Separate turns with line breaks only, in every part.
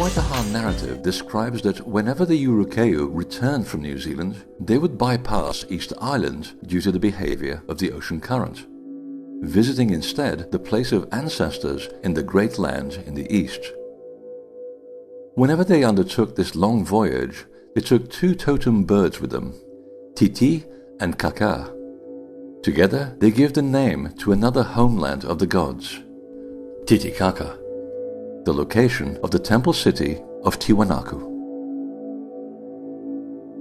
Waitaha narrative describes that whenever the Urukeu returned from New Zealand, they would bypass Easter Island due to the behavior of the ocean current, visiting instead the place of ancestors in the Great Land in the east. Whenever they undertook this long voyage, they took two totem birds with them, Titi and Kaka. Together, they give the name to another homeland of the gods, Titicaca, the location of the temple city of Tiwanaku.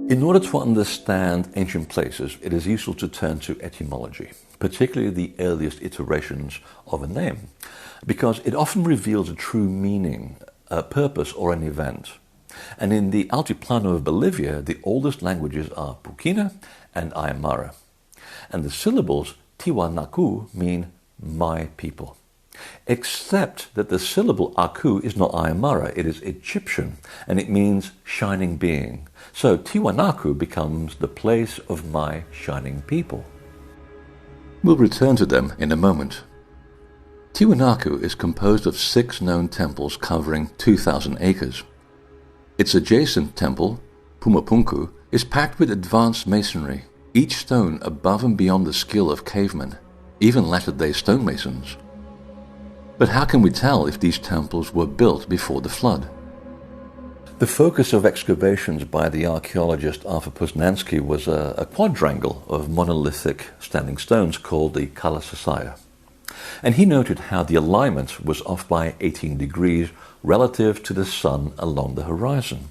In order to understand ancient places, it is useful to turn to etymology, particularly the earliest iterations of a name, because it often reveals a true meaning, a purpose, or an event. And in the Altiplano of Bolivia, the oldest languages are Puquina and Aymara. And the syllables Tiwanaku mean my people. Except that the syllable Aku is not Aymara, it is Egyptian, and it means shining being. So Tiwanaku becomes the place of my shining people. We'll return to them in a moment. Tiwanaku is composed of 6 known temples covering 2,000 acres. Its adjacent temple, Pumapunku, is packed with advanced masonry, each stone above and beyond the skill of cavemen, even latter-day stonemasons. But how can we tell if these temples were built before the flood? The focus of excavations by the archaeologist Arthur Poznański was a quadrangle of monolithic standing stones called the Kalasasaya. And he noted how the alignment was off by 18 degrees relative to the sun along the horizon.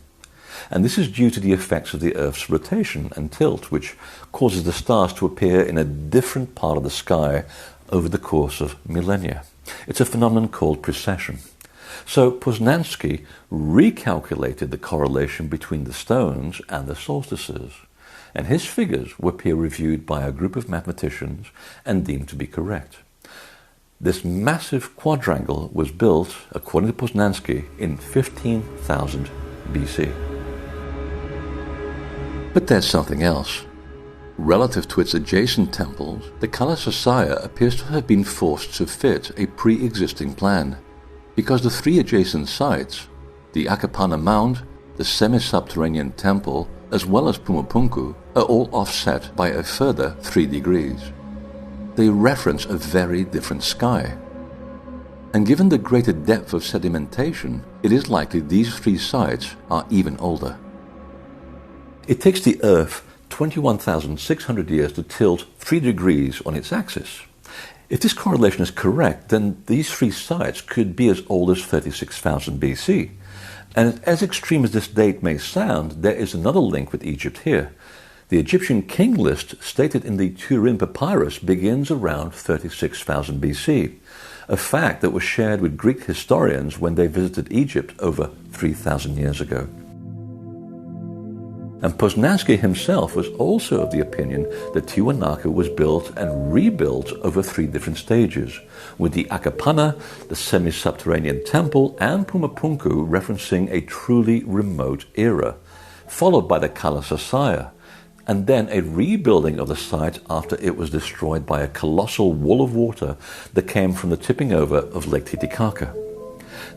And this is due to the effects of the Earth's rotation and tilt, which causes the stars to appear in a different part of the sky over the course of millennia. It's a phenomenon called precession. So Poznański recalculated the correlation between the stones and the solstices, and his figures were peer-reviewed by a group of mathematicians and deemed to be correct. This massive quadrangle was built, according to Poznański, in 15,000 BC. But there's something else. Relative to its adjacent temples, the Kalasasaya appears to have been forced to fit a pre-existing plan, because the 3 adjacent sites, the Akapana Mound, the semi-subterranean temple, as well as Pumapunku, are all offset by a further 3 degrees. They reference a very different sky. And given the greater depth of sedimentation, it is likely these 3 sites are even older. It takes the Earth 21,600 years to tilt 3 degrees on its axis. If this correlation is correct, then these 3 sites could be as old as 36,000 BC. And as extreme as this date may sound, there is another link with Egypt here. The Egyptian king list stated in the Turin Papyrus begins around 36,000 BC, a fact that was shared with Greek historians when they visited Egypt over 3,000 years ago. And Poznański himself was also of the opinion that Tiwanaku was built and rebuilt over 3 different stages, with the Akapana, the semi-subterranean temple, and Pumapunku referencing a truly remote era, followed by the Kalasasaya, and then a rebuilding of the site after it was destroyed by a colossal wall of water that came from the tipping over of Lake Titicaca.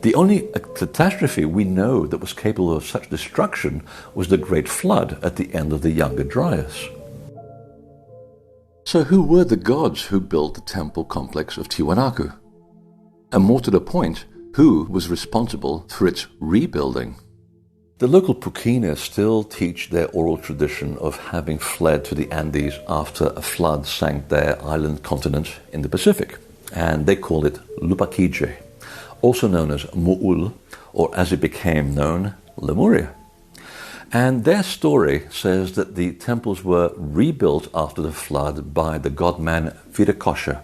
The only catastrophe we know that was capable of such destruction was the Great Flood at the end of the Younger Dryas. So who were the gods who built the temple complex of Tiwanaku? And more to the point, who was responsible for its rebuilding? The local Puquina still teach their oral tradition of having fled to the Andes after a flood sank their island continent in the Pacific, and they call it Lupakije, also known as Mu'ul, or as it became known, Lemuria. And their story says that the temples were rebuilt after the flood by the godman Virakosha,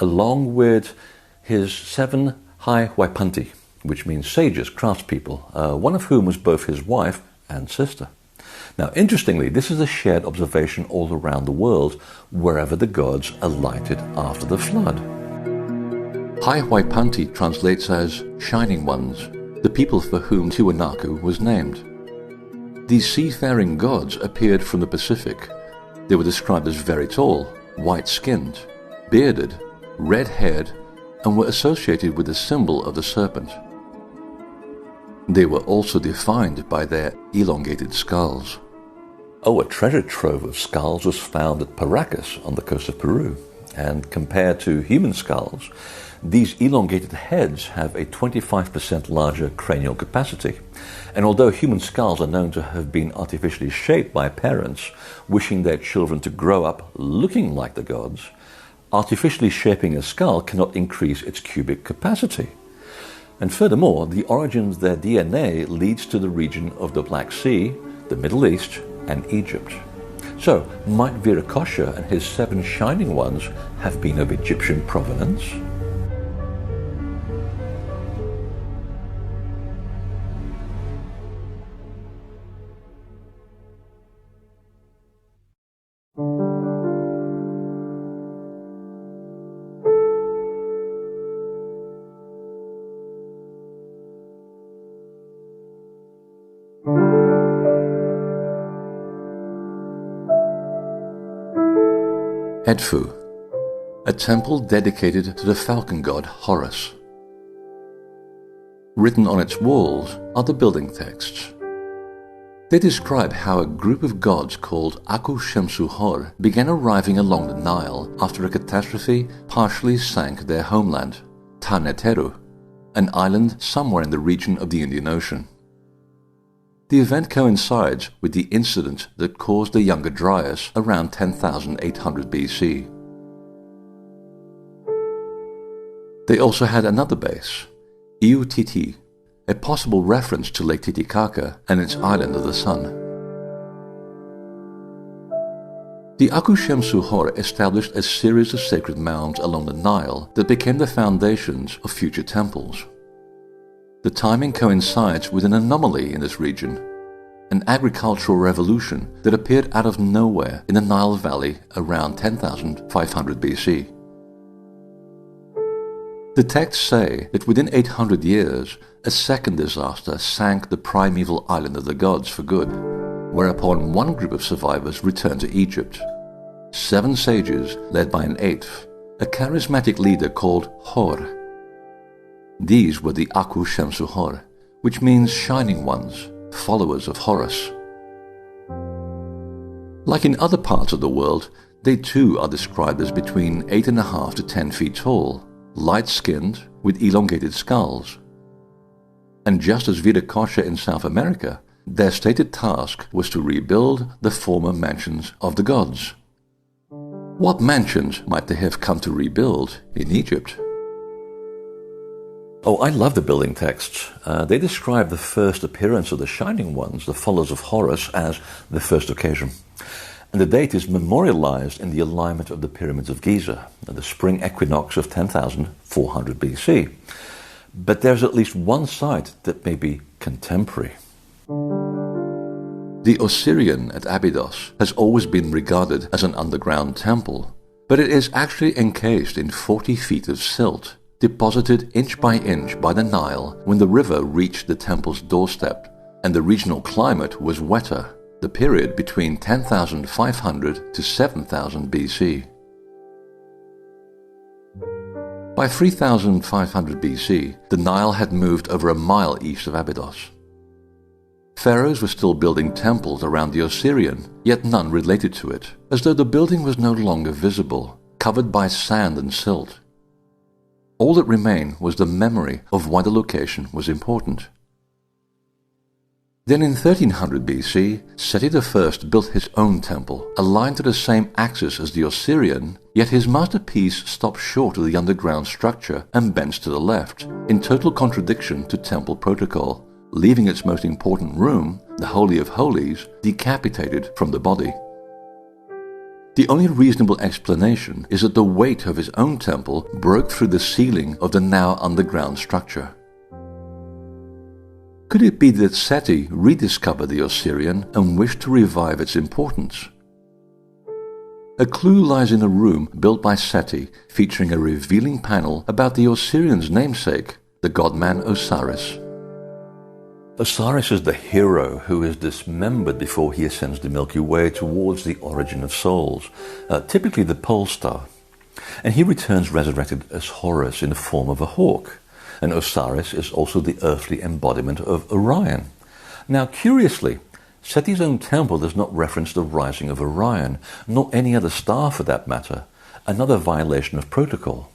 along with his 7 High Waipanti, which means sages, craftspeople, one of whom was both his wife and sister. Now, interestingly, this is a shared observation all around the world, wherever the gods alighted after the flood. High Waipanti translates as shining ones, the people for whom Tiwanaku was named. These seafaring gods appeared from the Pacific. They were described as very tall, white-skinned, bearded, red-haired, and were associated with the symbol of the serpent.
They were also defined by their elongated skulls.
Oh, a treasure trove of skulls was found at Paracas on the coast of Peru. And compared to human skulls, these elongated heads have a 25% larger cranial capacity. And although human skulls are known to have been artificially shaped by parents wishing their children to grow up looking like the gods, artificially shaping a skull cannot increase its cubic capacity. And furthermore, the origin of their DNA leads to the region of the Black Sea, the Middle East, and Egypt. So, might Viracocha and his 7 shining ones have been of Egyptian provenance?
Edfu, a temple dedicated to the falcon god Horus. Written on its walls are the building texts. They describe how a group of gods called Aku Shemsu Hor began arriving along the Nile after a catastrophe partially sank their homeland, Taneteru, an island somewhere in the region of the Indian Ocean. The event coincides with the incident that caused the Younger Dryas around 10,800 BC. They also had another base, Iutiti, a possible reference to Lake Titicaca and its island of the sun. The Aku Shemsu Hor established a series of sacred mounds along the Nile that became the foundations of future temples. The timing coincides with an anomaly in this region, an agricultural revolution that appeared out of nowhere in the Nile Valley around 10,500 BC. The texts say that within 800 years, a second disaster sank the primeval island of the gods for good, whereupon one group of survivors returned to Egypt. 7 sages led by an 8th, a charismatic leader called Hor. These were the Aku Shemsu Hor, which means shining ones, followers of Horus. Like in other parts of the world, they too are described as between 8.5 to 10 feet tall, light-skinned, with elongated skulls. And just as Viracocha in South America, their stated task was to rebuild the former mansions of the gods. What mansions might they have come to rebuild in Egypt?
Oh, I love the building texts. They describe the first appearance of the Shining Ones, the followers of Horus, as the first occasion. And the date is memorialized in the alignment of the pyramids of Giza, the spring equinox of 10,400 BC. But there's at least one site that may be contemporary.
The Osirian at Abydos has always been regarded as an underground temple, but it is actually encased in 40 feet of silt, deposited inch by the Nile when the river reached the temple's doorstep, and the regional climate was wetter, the period between 10,500 to 7,000 BC. By 3,500 BC, the Nile had moved over a mile east of Abydos. Pharaohs were still building temples around the Osirian, yet none related to it, as though the building was no longer visible, covered by sand and silt. All that remained was the memory of why the location was important. Then in 1300 BC, Seti I built his own temple, aligned to the same axis as the Osirian, yet his masterpiece stopped short of the underground structure and bends to the left, in total contradiction to temple protocol, leaving its most important room, the Holy of Holies, decapitated from the body. The only reasonable explanation is that the weight of his own temple broke through the ceiling of the now underground structure. Could it be that Seti rediscovered the Osirian and wished to revive its importance? A clue lies in a room built by Seti featuring a revealing panel about the Osirian's namesake, the godman Osiris.
Osiris is the hero who is dismembered before he ascends the Milky Way towards the origin of souls, typically the pole star. And he returns resurrected as Horus in the form of a hawk. and Osiris is also the earthly embodiment of Orion. Now, curiously, Seti's own temple does not reference the rising of Orion, nor any other star for that matter, another violation of protocol.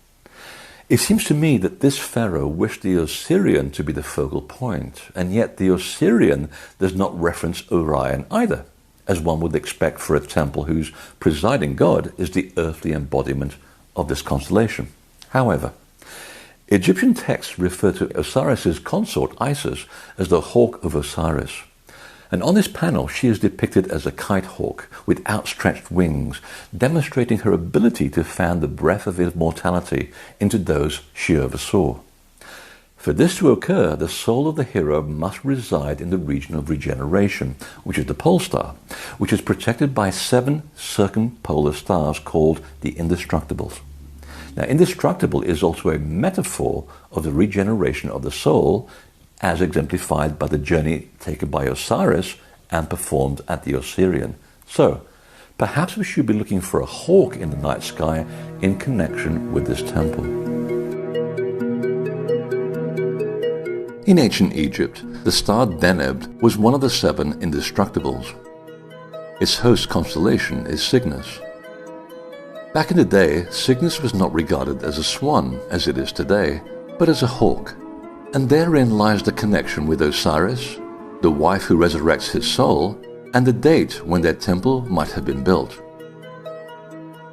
It seems to me that this pharaoh wished the Osirian to be the focal point, and yet the Osirian does not reference Orion either, as one would expect for a temple whose presiding god is the earthly embodiment of this constellation. However, Egyptian texts refer to Osiris's consort Isis as the hawk of Osiris. And on this panel, she is depicted as a kite hawk with outstretched wings, demonstrating her ability to fan the breath of immortality into those she oversaw. For this to occur, the soul of the hero must reside in the region of regeneration, which is the pole star, which is protected by 7 circumpolar stars called the indestructibles. Now, indestructible is also a metaphor of the regeneration of the soul, as exemplified by the journey taken by Osiris and performed at the Osirian. So, perhaps we should be looking for a hawk in the night sky in connection with this temple.
In ancient Egypt, the star Deneb was one of the 7 indestructibles. Its host constellation is Cygnus. Back in the day, Cygnus was not regarded as a swan, as it is today, but as a hawk. And therein lies the connection with Osiris, the wife who resurrects his soul, and the date when their temple might have been built.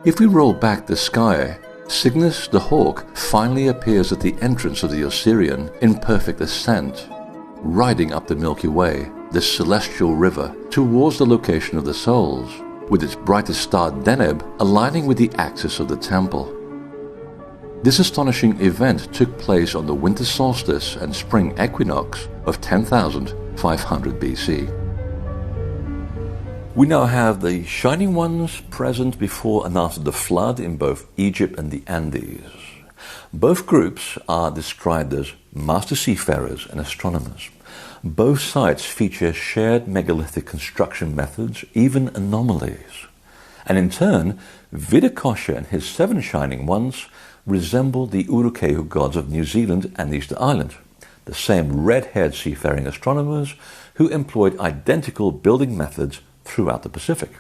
If we roll back the sky, Cygnus the hawk finally appears at the entrance of the Osirian in perfect ascent, riding up the Milky Way, this celestial river, towards the location of the souls, with its brightest star Deneb aligning with the axis of the temple. This astonishing event took place on the winter solstice and spring equinox of 10,500 BC.
We now have the shining ones present before and after the flood in both Egypt and the Andes. Both groups are described as master seafarers and astronomers. Both sites feature shared megalithic construction methods, even anomalies. And in turn, Viracocha and his 7 shining ones resemble the Urukeu gods of New Zealand and Easter Island, the same red-haired seafaring astronomers who employed identical building methods throughout the Pacific.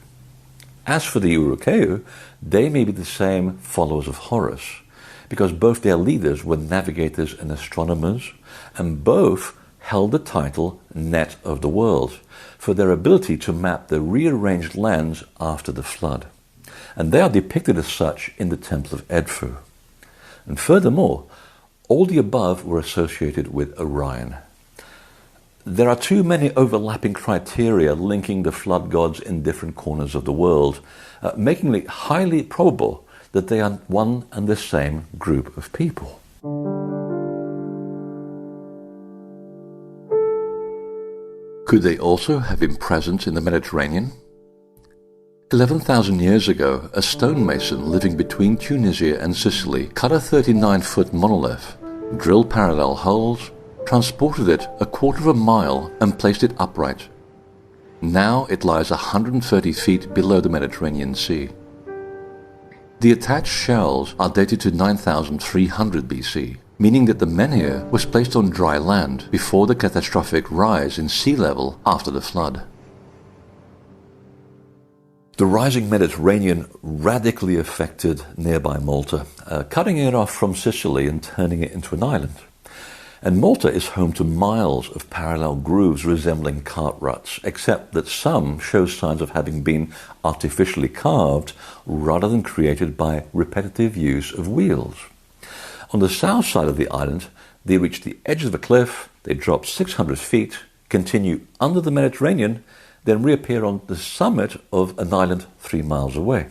As for the Urukeu, they may be the same followers of Horus, because both their leaders were navigators and astronomers, and both held the title Net of the World for their ability to map the rearranged lands after the flood. And they are depicted as such in the Temple of Edfu. And furthermore, all the above were associated with Orion. There are too many overlapping criteria linking the flood gods in different corners of the world, making it highly probable that they are one and the same group of people.
Could they also have been present in the Mediterranean? 11,000 years ago, a stonemason living between Tunisia and Sicily cut a 39-foot monolith, drilled parallel holes, transported it a quarter of a mile and placed it upright. Now it lies 130 feet below the Mediterranean Sea. The attached shells are dated to 9,300 BC, meaning that the menhir was placed on dry land before the catastrophic rise in sea level after the flood.
The rising Mediterranean radically affected nearby Malta, cutting it off from Sicily and turning it into an island. And Malta is home to miles of parallel grooves resembling cart ruts, except that some show signs of having been artificially carved rather than created by repetitive use of wheels. On the south side of the island, they reach the edge of the cliff, they drop 600 feet, continue under the Mediterranean, then reappear on the summit of an island 3 miles away.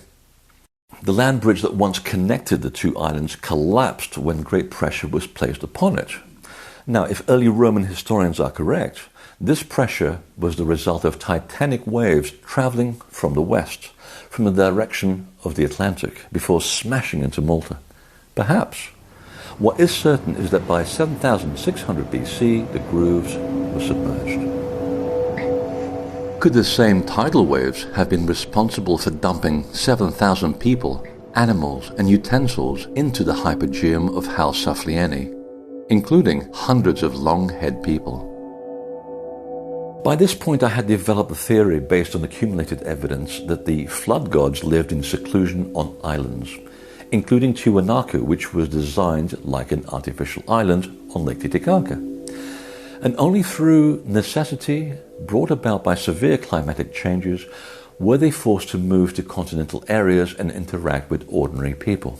The land bridge that once connected the two islands collapsed when great pressure was placed upon it. Now, if early Roman historians are correct, this pressure was the result of titanic waves traveling from the west, from the direction of the Atlantic, before smashing into Malta. Perhaps. What is certain is that by 7,600 BC, the grooves were submerged.
Could the same tidal waves have been responsible for dumping 7,000 people, animals and utensils into the hypogeum of Hal Saflieni? including hundreds of long-haired people.
By this point, I had developed a theory based on accumulated evidence that the flood gods lived in seclusion on islands, including Tiwanaku, which was designed like an artificial island on Lake Titicaca. And only through necessity, brought about by severe climatic changes, were they forced to move to continental areas and interact with ordinary people.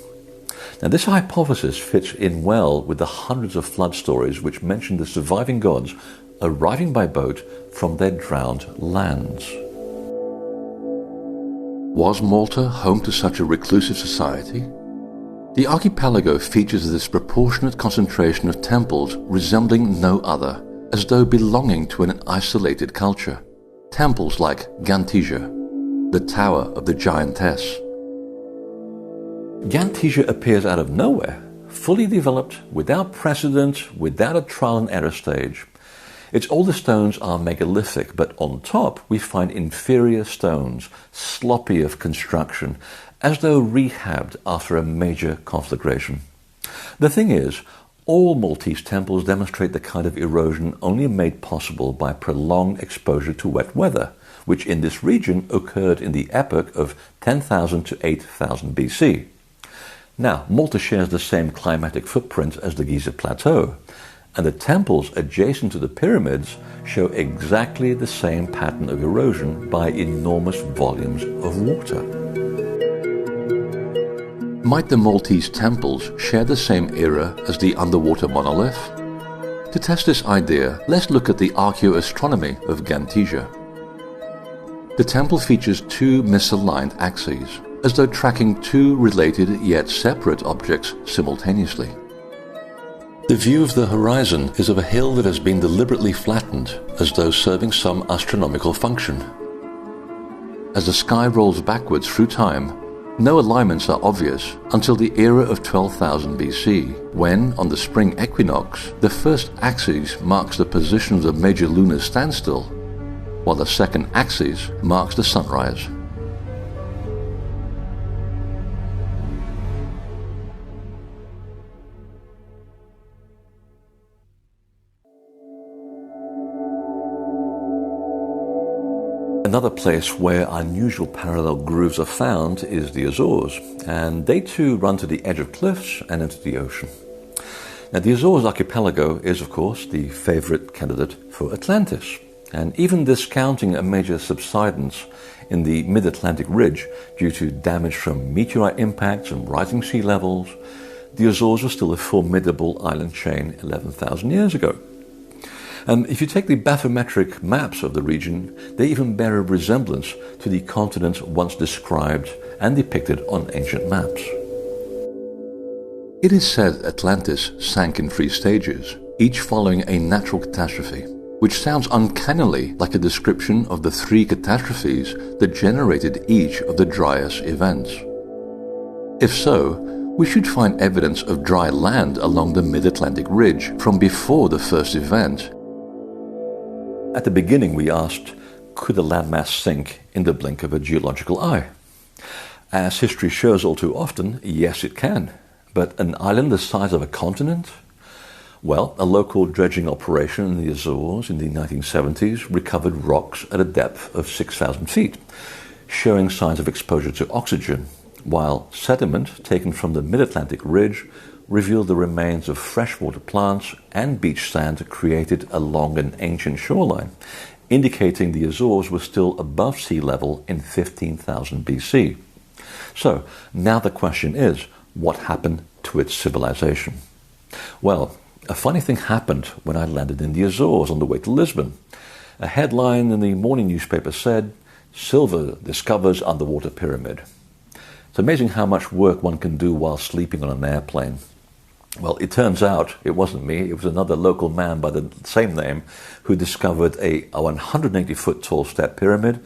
Now, this hypothesis fits in well with the hundreds of flood stories which mention the surviving gods arriving by boat from their drowned lands.
Was Malta home to such a reclusive society? The archipelago features a disproportionate concentration of temples resembling no other, as though belonging to an isolated culture. Temples like Gantija, the Tower of the Giantess.
Gantija appears out of nowhere, fully developed, without precedent, without a trial and error stage. Its older stones are megalithic, but on top we find inferior stones, sloppy of construction, as though rehabbed after a major conflagration. The thing is, all Maltese temples demonstrate the kind of erosion only made possible by prolonged exposure to wet weather, which in this region occurred in the epoch of 10,000 to 8,000 BC. Now, Malta shares the same climatic footprint as the Giza Plateau, and the temples adjacent to the pyramids show exactly the same pattern of erosion by enormous volumes of water.
Might the Maltese temples share the same era as the underwater monolith? To test this idea, let's look at the archaeoastronomy of Gantija. The temple features two misaligned axes, as though tracking two related yet separate objects simultaneously. The view of the horizon is of a hill that has been deliberately flattened, as though serving some astronomical function. As the sky rolls backwards through time, no alignments are obvious until the era of 12,000 BC, when, on the spring equinox, the first axis marks the position of the major lunar standstill, while the second axis marks the sunrise.
Another place where unusual parallel grooves are found is the Azores, and they too run to the edge of cliffs and into the ocean. Now, the Azores archipelago is, of course, the favorite candidate for Atlantis, and even discounting a major subsidence in the mid-Atlantic ridge due to damage from meteorite impacts and rising sea levels, the Azores was still a formidable island chain 11,000 years ago. And if you take the bathymetric maps of the region, they even bear a resemblance to the continents once described and depicted on ancient maps.
It is said Atlantis sank in 3 stages, each following a natural catastrophe, which sounds uncannily like a description of the 3 catastrophes that generated each of the Dryas events. If so, we should find evidence of dry land along the mid-Atlantic ridge from before the first event.
At the beginning we asked, could a landmass sink in the blink of a geological eye? As history shows all too often, yes it can. But an island the size of a continent? Well, a local dredging operation in the Azores in the 1970s recovered rocks at a depth of 6,000 feet, showing signs of exposure to oxygen, while sediment taken from the mid-Atlantic ridge revealed the remains of freshwater plants and beach sand created along an ancient shoreline, indicating the Azores were still above sea level in 15,000 BC. So, now the question is, what happened to its civilization? Well, a funny thing happened when I landed in the Azores on the way to Lisbon. A headline in the morning newspaper said, "Silver discovers underwater pyramid." It's amazing how much work one can do while sleeping on an airplane. Well, it turns out it wasn't me, it was another local man by the same name who discovered a 180-foot tall step pyramid,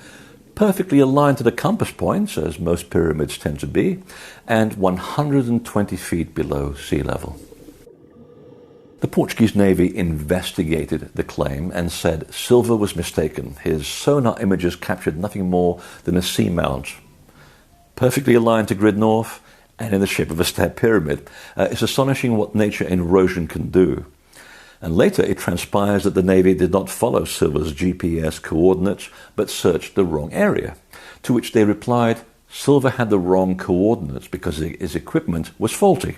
perfectly aligned to the compass points, as most pyramids tend to be, and 120 feet below sea level. The Portuguese Navy investigated the claim and said Silver was mistaken. His sonar images captured nothing more than a seamount, perfectly aligned to grid north and in the shape of a step pyramid. It's astonishing what nature and erosion can do. And later it transpires that the Navy did not follow Silver's GPS coordinates, but searched the wrong area, to which they replied, Silver had the wrong coordinates because his equipment was faulty.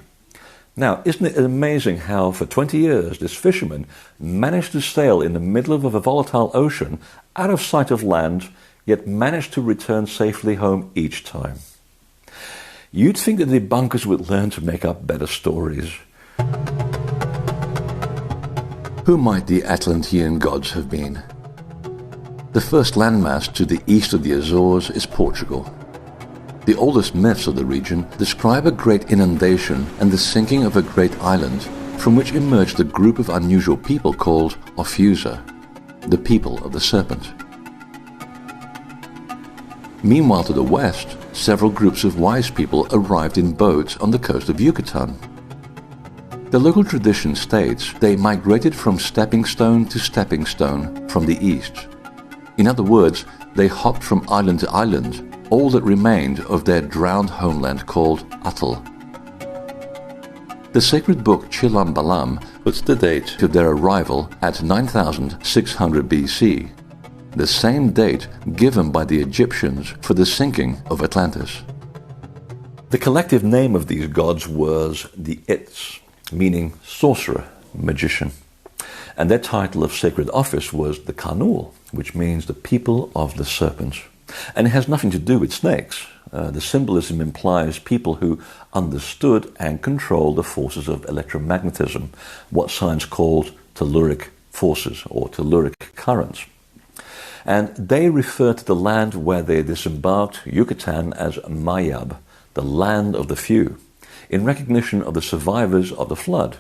Now, isn't it amazing how for 20 years this fisherman managed to sail in the middle of a volatile ocean, out of sight of land, yet managed to return safely home each time? You'd think that the debunkers would learn to make up better stories.
Who might the Atlantean gods have been? The first landmass to the east of the Azores is Portugal. The oldest myths of the region describe a great inundation and the sinking of a great island, from which emerged a group of unusual people called Ophusa, the people of the serpent. Meanwhile, to the west, several groups of wise people arrived in boats on the coast of Yucatan. The local tradition states they migrated from stepping stone to stepping stone from the east. In other words, they hopped from island to island, all that remained of their drowned homeland called Atl. The sacred book Chilam Balam puts the date of their arrival at 9600 BC, the same date given by the Egyptians for the sinking of Atlantis.
The collective name of these gods was the Its, meaning sorcerer, magician. And their title of sacred office was the Kanul, which means the people of the serpent. And it has nothing to do with snakes. The symbolism implies people who understood and controlled the forces of electromagnetism, what science called telluric forces or telluric currents. And they refer to the land where they disembarked, Yucatan, as Mayab, the land of the few, in recognition of the survivors of the flood.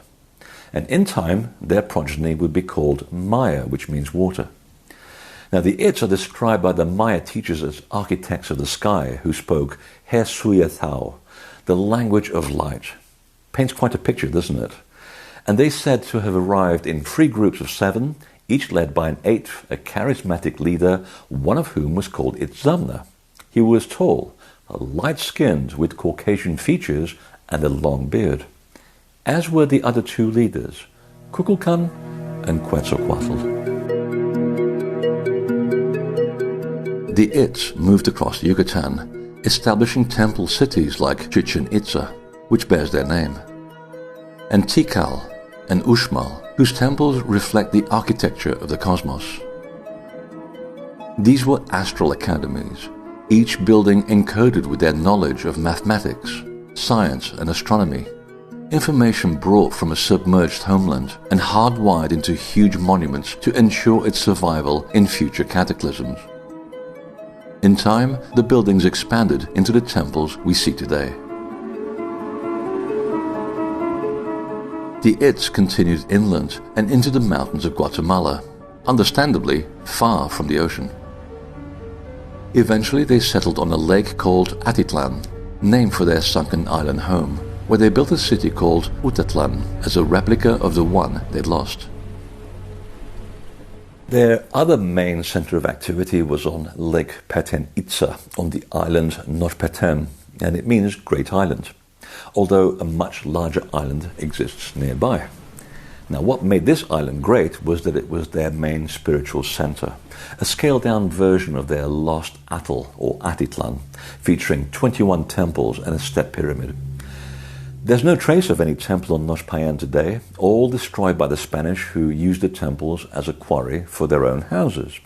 And in time, their progeny would be called Maya, which means water. Now, the Its are described by the Maya teachers as architects of the sky who spoke Hesuyathao, the language of light. Paints quite a picture, doesn't it? And they said to have arrived in 3 groups of 7, each led by an 8th, a charismatic leader, one of whom was called Itzamna. He was tall, light-skinned with Caucasian features and a long beard, as were the other 2 leaders, Kukulkan and Quetzalcoatl.
The Its moved across Yucatan, establishing temple cities like Chichen Itza, which bears their name, and Tikal and Uxmal, whose temples reflect the architecture of the cosmos. These were astral academies, each building encoded with their knowledge of mathematics, science and astronomy, information brought from a submerged homeland and hardwired into huge monuments to ensure its survival in future cataclysms. In time, the buildings expanded into the temples we see today. The Its continued inland and into the mountains of Guatemala, understandably far from the ocean. Eventually they settled on a lake called Atitlan, named for their sunken island home, where they built a city called Utatlan as a replica of the one they'd lost.
Their other main center of activity was on Lake Peten Itza, on the island Notpeten, and it means Great Island, although a much larger island exists nearby. Now, what made this island great was that it was their main spiritual center, a scaled-down version of their lost Atl, or Atitlan, featuring 21 temples and a step pyramid. There's no trace of any temple on Nochpayan today, all destroyed by the Spanish, who used the temples as a quarry for their own houses.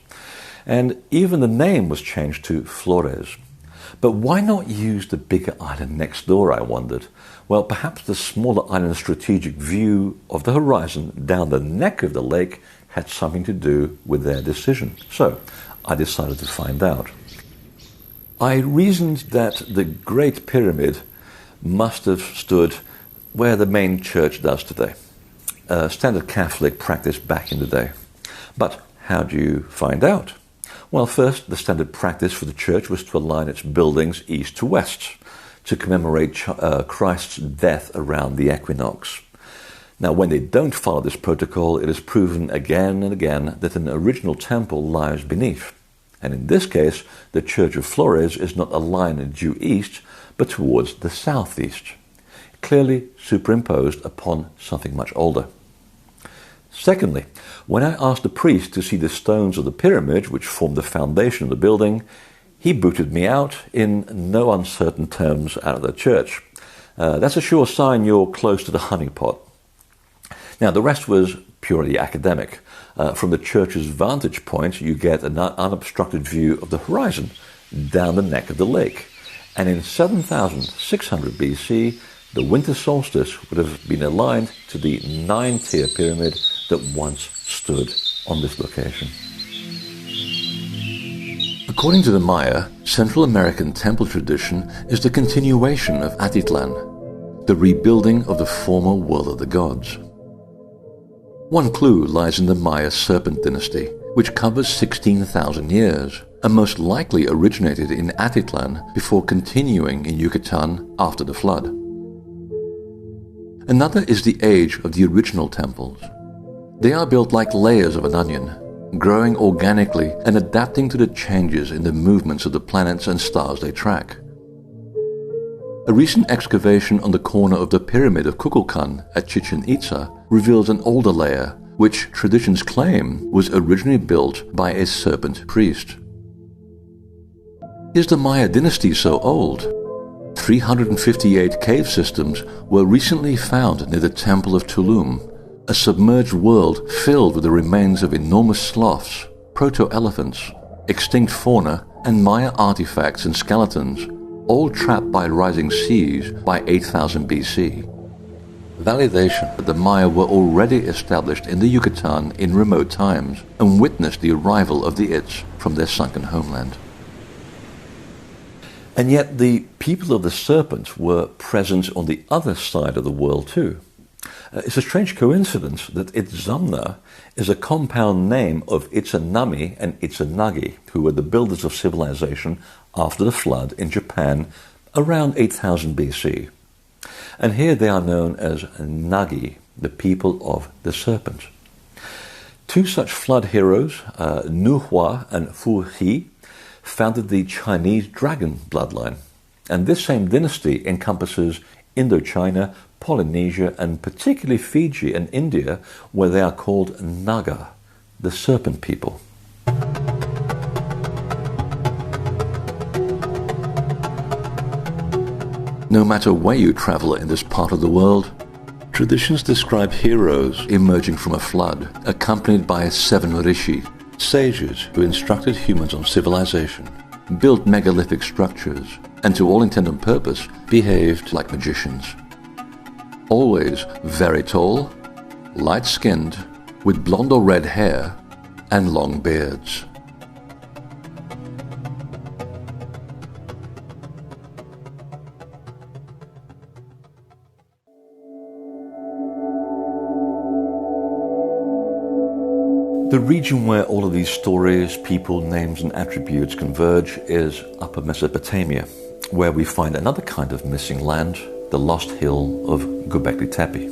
And even the name was changed to Flores. But why not use the bigger island next door, I wondered? Well, perhaps the smaller island's strategic view of the horizon down the neck of the lake had something to do with their decision. So I decided to find out. I reasoned that the Great Pyramid must have stood where the main church does today, a standard Catholic practice back in the day. But how do you find out? Well, first, the standard practice for the church was to align its buildings east to west to commemorate Christ's death around the equinox. Now, when they don't follow this protocol, it is proven again and again that an original temple lies beneath. And in this case, the Church of Flores is not aligned due east, but towards the southeast, clearly superimposed upon something much older. Secondly, when I asked the priest to see the stones of the pyramid which formed the foundation of the building, he booted me out in no uncertain terms out of the church. That's a sure sign you're close to the honeypot. Now, the rest was purely academic. From the church's vantage point, you get an unobstructed view of the horizon down the neck of the lake. And in 7600 BC, the winter solstice would have been aligned to the 9-tier pyramid that once stood on this location.
According to the Maya, Central American temple tradition is the continuation of Atitlan, the rebuilding of the former world of the gods. One clue lies in the Maya serpent dynasty, which covers 16,000 years, and most likely originated in Atitlan before continuing in Yucatan after the flood. Another is the age of the original temples. They are built like layers of an onion, growing organically and adapting to the changes in the movements of the planets and stars they track. A recent excavation on the corner of the Pyramid of Kukulkan at Chichen Itza reveals an older layer, which traditions claim was originally built by a serpent priest. Is the Maya dynasty so old? 358 cave systems were recently found near the Temple of Tulum, a submerged world filled with the remains of enormous sloths, proto-elephants, extinct fauna, and Maya artifacts and skeletons, all trapped by rising seas by 8000 BC. Validation that the Maya were already established in the Yucatan in remote times and witnessed the arrival of the Its from their sunken homeland.
And yet the people of the serpent were present on the other side of the world too. It's a strange coincidence that Itzamna is a compound name of Itsanami and Itsanagi, who were the builders of civilization after the flood in Japan around 8000 BC. And here they are known as Nagi, the people of the serpent. Two such flood heroes, Nuhua and Fu He, founded the Chinese dragon bloodline. And this same dynasty encompasses Indochina, Polynesia, and particularly Fiji and India, where they are called Naga, the serpent people.
No matter where you travel in this part of the world, traditions describe heroes emerging from a flood, accompanied by 7 rishi, sages who instructed humans on civilization, built megalithic structures, and to all intent and purpose behaved like magicians. Always very tall, light-skinned, with blonde or red hair, and long beards.
The region where all of these stories, people, names and attributes converge is Upper Mesopotamia, where we find another kind of missing land, the lost hill of Göbekli Tepe.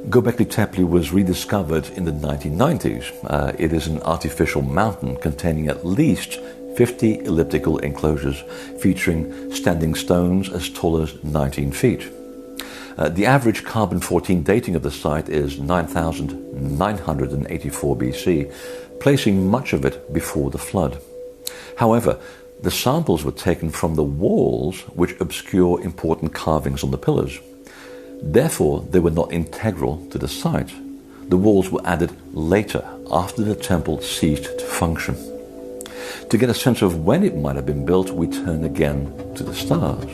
Göbekli Tepe was rediscovered in the 1990s. It is an artificial mountain containing at least 50 elliptical enclosures featuring standing stones as tall as 19 feet. The average carbon-14 dating of the site is 9,984 BC, placing much of it before the flood. However, the samples were taken from the walls which obscure important carvings on the pillars. Therefore, they were not integral to the site. The walls were added later, after the temple ceased to function. To get a sense of when it might have been built, we turn again to the stars.